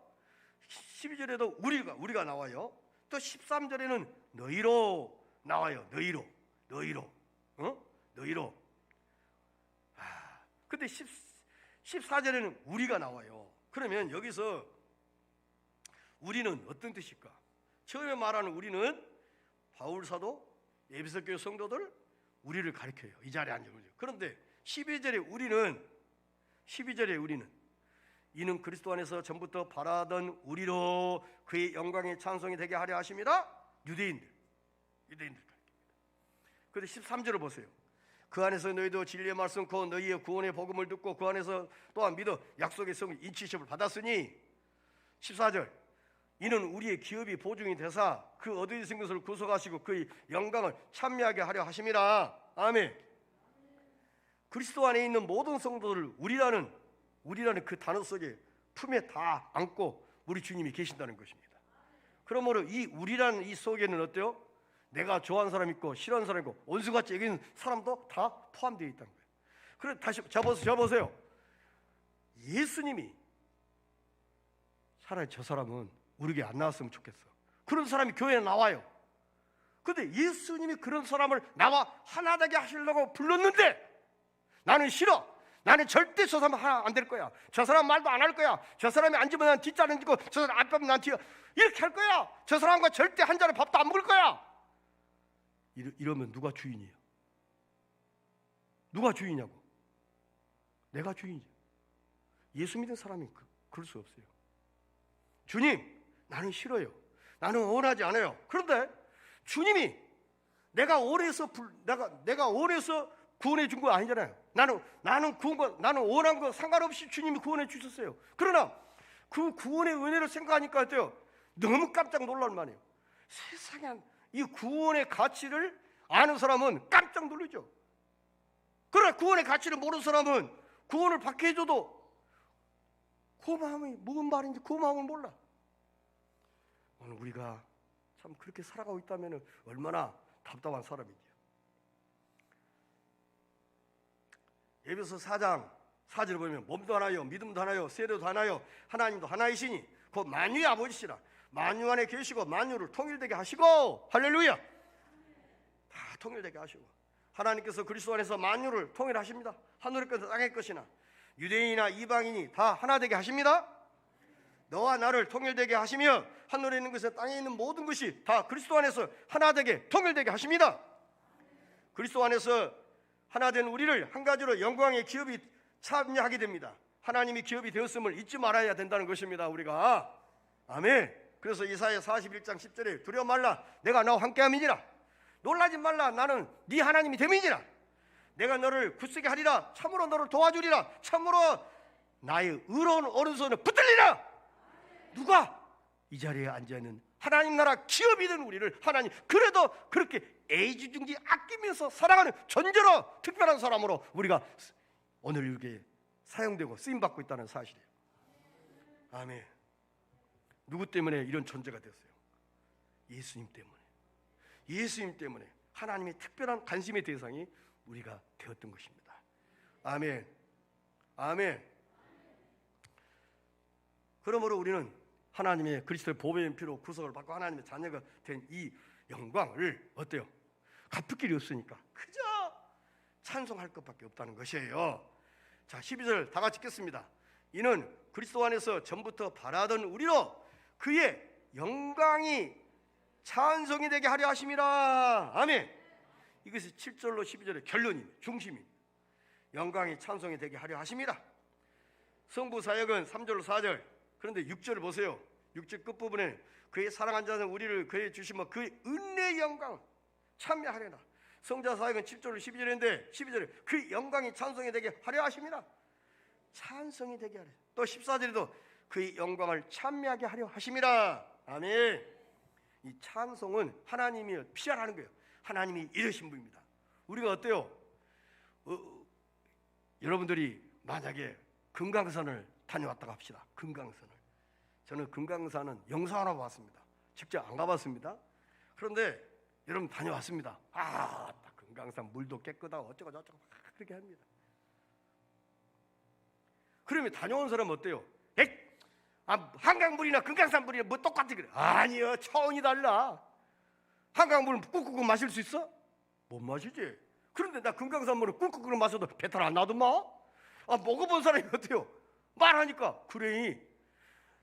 우리가 나와요. 또 13절에는 너희로 나와요. 너희로. 너희로, 너희로. 근데 14절에는 우리가 나와요. 그러면 여기서 우리는 어떤 뜻일까? 처음에 말하는 우리는 바울 사도, 에베소 교회 성도들, 우리를 가리켜요. 이 자리에 앉은 거죠. 그런데 12절에 우리는 이는 그리스도 안에서 전부터 바라던 우리로 그의 영광의 찬송이 되게 하려 하심이라. 유대인들 가리킵니다. 그런데 13절을 보세요. 그 안에서 너희도 진리의 말씀 곧 너희의 구원의 복음을 듣고 그 안에서 또한 믿어 약속의 성을 인치심을 받았으니. 14절 이는 우리의 기업이 보증이 되사 그 얻으신 생 것을 구속하시고 그의 영광을 찬미하게 하려 하심이라. 아멘. 그리스도 안에 있는 모든 성도들을 우리라는 그 단어 속에 품에 다 안고 우리 주님이 계신다는 것입니다. 그러므로 이 우리라는 이 속에는 어때요? 내가 좋아하는 사람 있고 싫어하는 사람 있고 원수같이 여기는 사람도 다 포함되어 있다는 거예요. 그래 다시 잡으세요. 예수님이 차라리 저 사람은 우리에게 안 나왔으면 좋겠어. 그런 사람이 교회에 나와요. 그런데 예수님이 그런 사람을 나와 하나 되게 하시려고 불렀는데 나는 싫어. 나는 절대 저 사람 하나 안 될 거야. 저 사람 말도 안 할 거야. 저 사람이 앉으면 난 뒷자리는 지고 저 사람 앞에 난 뒤에 이렇게 할 거야. 저 사람과 절대 한 잔의 밥도 안 먹을 거야. 이러면 누가 주인이에요? 누가 주인이냐고? 내가 주인이죠. 예수 믿는 사람이 그럴 수 없어요. 주님, 나는 싫어요. 나는 원하지 않아요. 그런데 주님이 내가 원해서 구원해 준 거 아니잖아요. 나는 원한 거 상관없이 주님이 구원해 주셨어요. 그러나 그 구원의 은혜를 생각하니까 어때요? 너무 깜짝 놀랄 만해요. 세상에 이 구원의 가치를 아는 사람은 깜짝 놀라죠. 그러나 구원의 가치를 모르는 사람은 구원을 받게 해줘도 그 마음이 무슨 말인지 그 마음을 몰라. 오늘 우리가 참 그렇게 살아가고 있다면 얼마나 답답한 사람이지요. 에베소 4장 4절을 보면 몸도 하나요 믿음도 하나요 세례도 하나요 하나님도 하나이시니 곧 만유의 아버지시라. 만유 안에 계시고 만유를 통일되게 하시고. 할렐루야. 다 통일되게 하시고 하나님께서 그리스도 안에서 만유를 통일하십니다. 하늘의 것은 땅의 것이나 유대인이나 이방인이 다 하나 되게 하십니다. 너와 나를 통일되게 하시며 하늘에 있는 것은 땅에 있는 모든 것이 다 그리스도 안에서 하나 되게 통일되게 하십니다. 그리스도 안에서 하나 된 우리를 한 가지로 영광의 기업이 참여하게 됩니다. 하나님이 기업이 되었음을 잊지 말아야 된다는 것입니다. 우리가. 아멘. 그래서 이사야 41장 10절에 두려워 말라 내가 너와 함께함이니라. 놀라지 말라 나는 네 하나님이 됨이니라. 내가 너를 굳세게 하리라. 참으로 너를 도와주리라. 참으로 나의 의로운 오른손을 붙들리라. 누가? 이 자리에 앉아있는 하나님 나라 기업이 된 우리를 하나님 그래도 그렇게 애지중지 아끼면서 사랑하는 존재로 특별한 사람으로 우리가 오늘 이렇게 사용되고 쓰임받고 있다는 사실이에요. 아멘. 누구 때문에 이런 존재가 됐어요? 예수님 때문에. 예수님 때문에 하나님의 특별한 관심의 대상이 우리가 되었던 것입니다. 아멘. 아멘. 그러므로 우리는 하나님의 그리스도의 보배인 피로 구속을 받고 하나님의 자녀가 된 이 영광을 어때요? 갚을 길이 없으니까 그저 찬송할 것밖에 없다는 것이에요. 자, 12절 다 같이 읽겠습니다. 이는 그리스도 안에서 전부터 바라던 우리로 그의 영광이 찬송이 되게 하려 하심이라. 아멘. 이것이 7절로 12절의 결론입니다. 중심입니다. 영광이 찬송이 되게 하려 하심이라. 성부 사역은 3절로 4절. 그런데 6절을 보세요. 6절 끝부분에 그의 사랑한 자는 우리를 그의 주시며 그의 은혜의 영광 참여하려나. 성자 사역은 7절로 12절인데 12절에 그의 영광이 찬송이 되게 하려 하심이라. 찬송이 되게 하려. 또 14절에도 그의 영광을 찬미하게 하려 하심이라. 아멘. 이 찬송은 하나님이 피하라는 거예요. 하나님이 이르신 분입니다. 우리가 어때요? 여러분들이 만약에 금강산을 다녀왔다고 합시다. 금강산을. 저는 금강산은 영상으로 봤습니다. 직접 안 가봤습니다. 그런데 여러분 다녀왔습니다. 금강산 물도 깨끗하고 어쩌고 저쩌고 그렇게 합니다. 그러면 다녀온 사람은 어때요? 한강물이나 금강산 물이나 뭐 똑같이 그래. 아니요, 차원이 달라. 한강물은 꾹꾹 마실 수 있어? 못 마시지. 그런데 나 금강산물을 꿀꺽 마셔도 배탈 안 나더만. 먹어본 사람이 어때요? 말하니까 그래.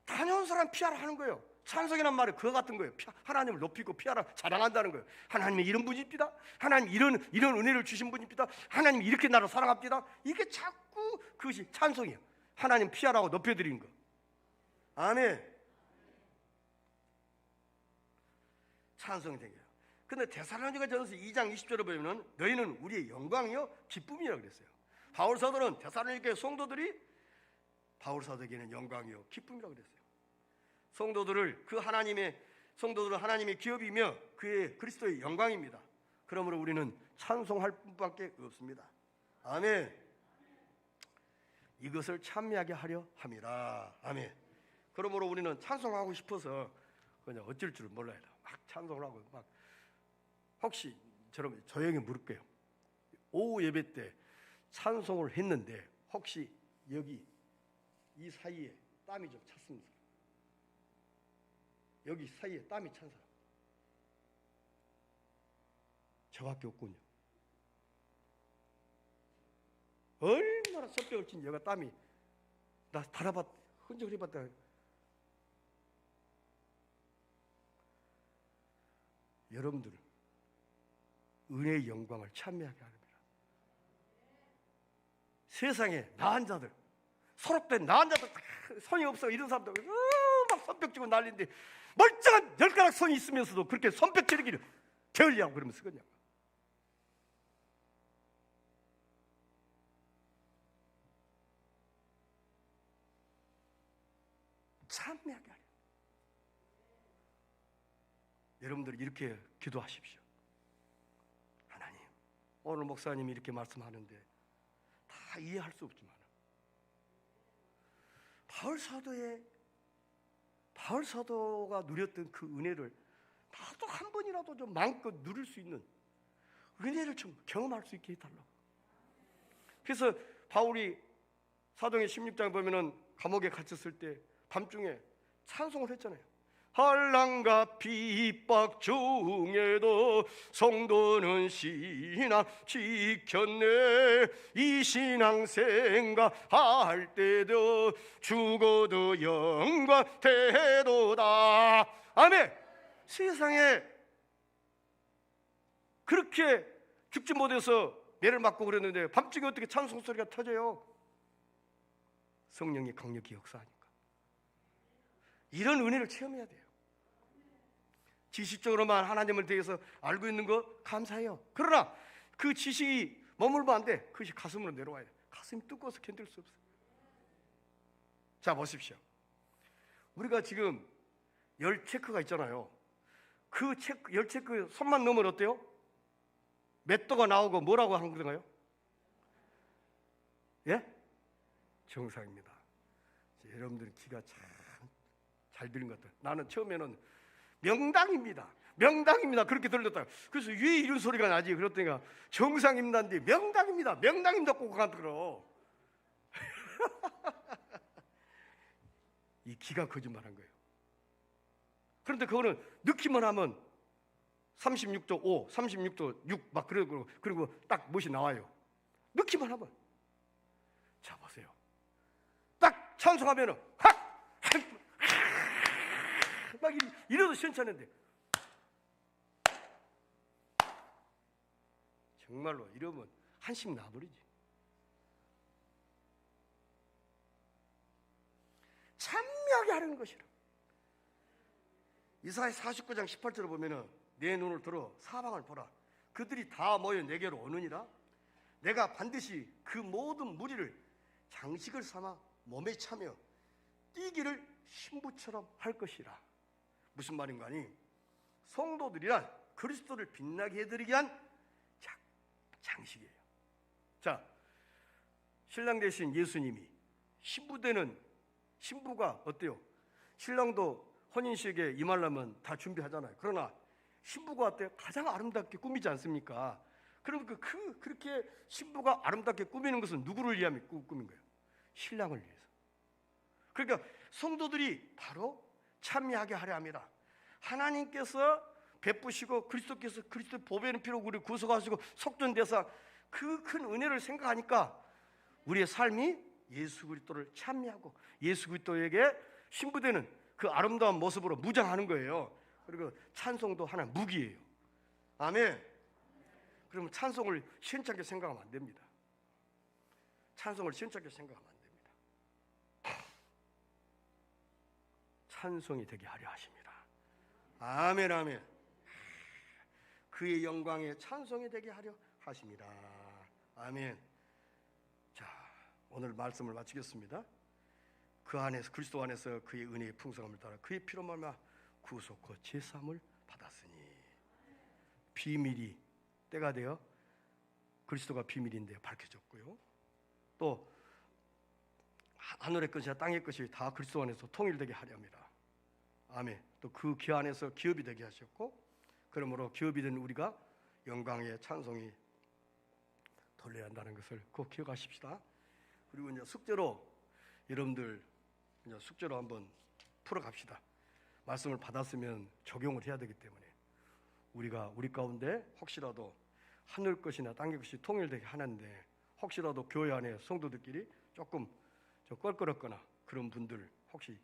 다녀온 사람 피하라 하는 거예요. 찬송이란 말이 그거 같은 거예요. 하나님을 높이고 피하라 자랑한다는 거예요. 하나님이 이런 분입니다. 하나님 이런 은혜를 주신 분입니다. 하나님 이렇게 나를 사랑합니다. 이게 자꾸 그것이 찬송이에요. 하나님 피하라고 높여드리는 거. 아멘. 찬송이 생겨요. 근데 데살로니가전서 2장 20절에 보면 너희는 우리의 영광이요 기쁨이라고 그랬어요. 바울 사도는 데살로니가 성도들이 바울 사도에게는 영광이요 기쁨이라고 그랬어요. 성도들은 하나님의 기업이며 그의 그리스도의 영광입니다. 그러므로 우리는 찬송할 뿐밖에 없습니다. 아멘. 이것을 찬미하게 하려 함이라. 아멘. 그러므로 우리는 찬송하고 싶어서 그냥 어쩔 줄 몰라요. 막 찬송을 하고 막. 혹시 저에게 물을게요. 오후 예배 때 찬송을 했는데 혹시 여기 이 사이에 땀이 좀 찼습니까? 여기 사이에 땀이 찬 사람 저밖에 없군요. 얼마나 손뼉을 친 여가 땀이 나 달아봤 흔적을 해봤다. 여러분들은 은혜의 영광을 찬미하게 합니다. 세상에 나한 자들 서럽된 나한 자들 손이 없어 이런 사람들 막 손뼉 쥐고 난리인데 멀쩡한 10가락 손이 있으면서도 그렇게 손뼉 쥐기를 게을리하고 그러면 쓰겠냐. 찬미하게 하려. 여러분들이 이렇게 기도하십시오. 하나님, 오늘 목사님이 이렇게 말씀하는데 다 이해할 수 없지만 바울 사도가 누렸던 그 은혜를 나도 한 번이라도 좀 마음껏 누릴 수 있는 은혜를 좀 경험할 수 있게 해달라고. 그래서 바울이 사도행전 16장 보면은 감옥에 갇혔을 때 밤중에 찬송을 했잖아요. 한란과 핍박 중에도 성도는 신앙 지켰네. 이 신앙 생각할 때도 죽어도 영광 되도다. 아멘. 세상에 그렇게 죽지 못해서 매를 맞고 그랬는데 밤중에 어떻게 찬송 소리가 터져요? 성령이 강력히 역사하니까. 이런 은혜를 체험해야 돼요. 지식적으로만 하나님을 대해서 알고 있는 거 감사해요. 그러나 그 지식이 머물면 안 돼. 그것이 가슴으로 내려와야 돼. 가슴이 뜨거워서 견딜 수 없어요. 자, 보십시오. 우리가 지금 열 체크가 있잖아요. 그 체크, 열 체크 손만 넣으면 어때요? 몇 도가 나오고 뭐라고 하는 건가요? 예? 정상입니다. 여러분들은 기가 참 잘 들린 것 같아요. 나는 처음에는 명당입니다 그렇게 들렸다. 그래서 왜 이런 소리가 나지? 그랬더니 정상입니다인데 명당입니다 꼭 안 들어. 이 기가 거짓말한 거예요. 그런데 그거는 넣기만 하면 36도 5, 36도 6 막 그리고 딱 멋이 나와요. 넣기만 하면. 자, 보세요. 딱 찬송하면은 막 이래도 시원찮은데 정말로 이러면 한심 나버리지. 찬미하게 하는 것이라. 이사야 49장 18절을 보면은 내 눈을 들어 사방을 보라. 그들이 다 모여 내게로 오느니라. 내가 반드시 그 모든 무리를 장식을 삼아 몸에 차며 뛰기를 신부처럼 할 것이라. 무슨 말인가 하니 성도들이란 그리스도를 빛나게 해드리기 위한 장식이에요. 자, 신랑 대신 예수님이 신부가 어때요? 신랑도 혼인식에 임하려면 다 준비하잖아요. 그러나 신부가 어때요? 가장 아름답게 꾸미지 않습니까? 그럼 그렇게 신부가 아름답게 꾸미는 것은 누구를 위함 꾸민 거예요? 신랑을 위해서. 그러니까 성도들이 바로 참여하게 하려 합니다. 하나님께서 베푸시고 그리스도께서 그리스도의 보배는 피로 우리 구속하시고 속전대사 그 큰 은혜를 생각하니까 우리의 삶이 예수 그리스도를 찬미하고 예수 그리스도에게 신부되는 그 아름다운 모습으로 무장하는 거예요. 그리고 찬송도 하나의 무기예요. 아멘. 그러면 찬송을 시원찮게 생각하면 안 됩니다. 찬송을 시원찮게 생각하면 안 됩니다. 찬송이 되게 하려 하십니다. 아멘, 아멘. 그의 영광에 찬송이 되게 하려 하십니다. 아멘. 자, 오늘 말씀을 마치겠습니다. 그 안에서 그리스도 안에서 그의 은혜의 풍성함을 따라 그의 피로 말미암아 구속과 제사함을 받았으니 비밀이 때가 되어 그리스도가 비밀인데 밝혀졌고요. 또 하늘의 것이나 땅의 것이 다 그리스도 안에서 통일되게 하려 합니다. 아멘. 또 그 기 안에서 기업이 되게 하셨고, 그러므로 기업이 된 우리가 영광의 찬송이 돌려야 한다는 것을 꼭 기억하십시다. 그리고 이제 숙제로 여러분들 이제 숙제로 한번 풀어갑시다. 말씀을 받았으면 적용을 해야 되기 때문에 우리가 우리 가운데 혹시라도 하늘 것이나 땅의 것이 통일되게 하는데 혹시라도 교회 안에 성도들끼리 조금 껄끄럽거나 그런 분들 혹시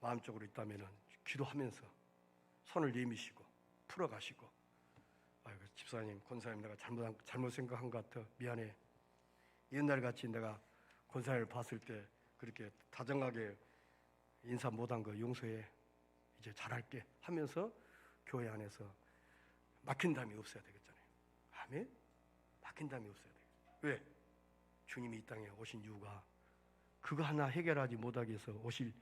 마음적으로 있다면 기도하면서 손을 내미시고 풀어가시고, 아이고 집사님, 권사님 내가 잘못 생각한 것 같아, 미안해. 옛날같이 내가 권사님을 봤을 때 그렇게 다정하게 인사 못한 거 용서해, 이제 잘할게 하면서 교회 안에서 막힌담이 없어야 되겠잖아요. 아멘? 막힌담이 없어야 돼요. 왜? 주님이 이 땅에 오신 이유가 그거 하나 해결하지 못하기 위해서 오신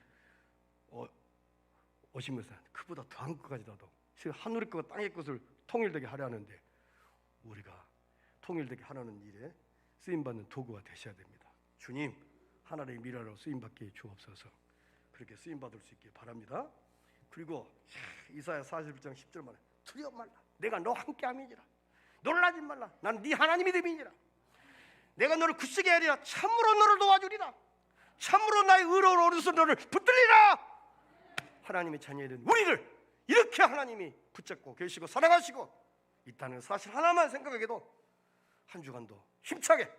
것은 그보다 더한 것까지라도 하늘의 것과 땅의 것을 통일되게 하려 하는데 우리가 통일되게 하라는 일에 쓰임받는 도구가 되셔야 됩니다. 주님, 하나님의 미라로 쓰임받게 주옵소서. 그렇게 쓰임받을 수 있게 바랍니다. 그리고 이사야 41장 10절 말에 두려워 말라, 내가 너와 함께함이니라. 놀라지 말라, 난 네 하나님이 됨이니라. 내가 너를 굳세게 하리라. 참으로 너를 도와주리라. 참으로 나의 의로운 오른손 너를 붙들리라. 하나님의 자녀된 우리를 이렇게 하나님이 붙잡고 계시고 사랑하시고 있다는 사실 하나만 생각하게도 한 주간도 힘차게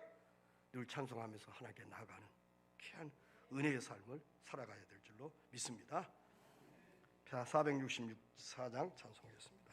늘 찬송하면서 하나님께 나아가는 귀한 은혜의 삶을 살아가야 될 줄로 믿습니다. 466장 찬송이었습니다.